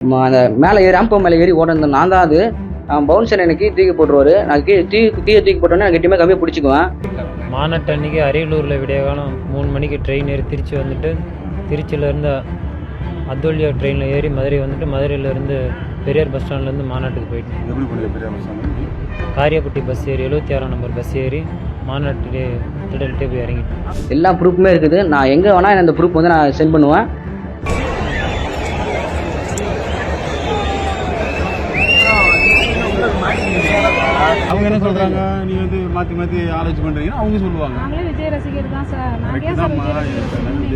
அந்த மேலே ஏறி ஆம்போ மேலே ஏறி ஓடுறது நான் தான். அது பவுன்சர் எனக்கு தூக்கி போட்டுருவாரு. நான் கீழே தூக்கி போட்டோன்னே நான் கெட்டியமாக கம்மியாக பிடிச்சிக்குவேன். மாநாட்டு அன்றைக்கி அரியலூரில் விடிய காலம் 3 மணிக்கு ட்ரெயின் ஏறி திருச்சி வந்துட்டு, திருச்சியிலேருந்து அத்தோலியா ட்ரெயினில் ஏறி மதுரை வந்துட்டு, மதுரையிலேருந்து பெரியார் பஸ் ஸ்டாண்ட்லேருந்து மாநாட்டுக்கு போயிட்டேன். எப்படி போனீங்க Periyar bus stand? Kariyapatti bus ஏறி 76ஆம் நம்பர் பஸ் ஏறி மாநாட்டு திடல்கிட்டே போய் இறங்கிட்டேன். எல்லா ப்ரூஃப்மே இருக்குது. நான் எங்கே வேணால் அந்த ப்ரூஃப் வந்து நான் சென்ட் பண்ணுவேன். அவங்க என்ன சொல்றாங்க? நீ வந்து மாற்றி மாற்றி ஆலோசனை பண்றீங்கன்னா அவங்க சொல்லுவாங்க. நாங்களே விஜய் ரசிகர் தான் சார். விஜய்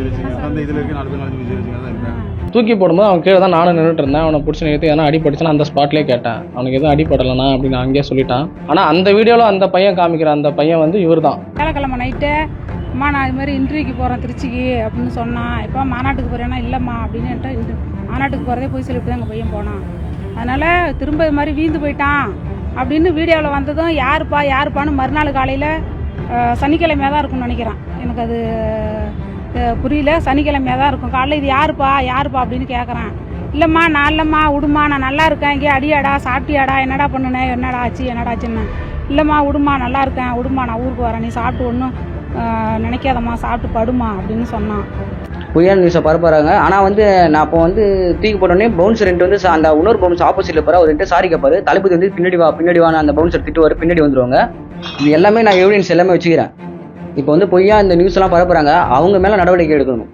ரசிகர் அந்த இதில் இருக்க 4 பேர் விஜய் ரசிகர் தான் இருக்காங்க. தூக்கி போடும்போது அவன் கீழே தான் நானும் நின்றுட்டு இருந்தேன். அவனை பிடிச்சி நிறுத்தி எதனா அடிப்பட்டுச்சுன்னா அந்த ஸ்பாட்லேயே கேட்டேன். அவனுக்கு எதுவும் அடிப்படலைண்ணா அப்படின்னு அங்கேயே சொல்லிட்டான். ஆனால் அந்த வீடியோவில் அந்த பையன் காமிக்கிற அந்த பையன் வந்து இவர் தான். வேலைக்கிழமை நைட்டு அம்மா நான் இது மாதிரி இன்டர்வியூக்கு போகிறேன் திருச்சிக்கு அப்படின்னு சொன்னான். இப்போ மாநாட்டுக்கு போகிறேன்னா இல்லைம்மா அப்படின்னு மாநாட்டுக்கு போகிறதே போய் சொல்லிட்டு தான் எங்கள் பையன் போனான். அதனால் திரும்ப இது மாதிரி வீழ்ந்து போயிட்டான் அப்படின்னு வீடியோவில் வந்ததும் யாருப்பான்னு மறுநாள் காலையில் சனிக்கிழமையாக தான் இருக்கும்னு நினைக்கிறேன். எனக்கு அது புரியல. சனிக்கிழமையாக தான் இருக்கும். காலையில் இது யாருப்பா அப்படின்னு கேட்குறேன். இல்லைம்மா நான் இல்லைம்மா விடுமா, நான் நல்லா இருக்கேன், இங்கே அடியாடா சாப்பிட்டியாடா, என்னடா பண்ணுனேன், என்னடா ஆச்சுன்னு. இல்லைம்மா விடுமா நல்லா இருக்கேன், விடுமா நான் ஊருக்கு வரேன், நீ சாப்பிட்டு ஒன்றும் நினைக்காதம்மா, சாப்பிட்டு படுமா அப்படின்னு சொன்னான். பொய்யான நியூஸை பரப்புறாங்க. ஆனால் வந்து நான் அப்போ வந்து தூக்கி போட்டோன்னே பவுன்சர் வந்து அந்த இன்னொரு பவுன்சர் ஆப்போசிட்டில் போகிற ஒரு சாரி கேட்பாரு. தளபதி வந்து பின்னாடி வான அந்த பவுன்சர் திட்டுவார், பின்னாடி வந்துடுவாங்க. இது எல்லாமே நான் எவிடன்ஸ் எல்லாமே வச்சுக்கிறேன். இப்போ வந்து பொய்யா இந்த நியூஸ்லாம் பரப்புறாங்க. அவங்க மேலே நடவடிக்கை எடுக்கணும்.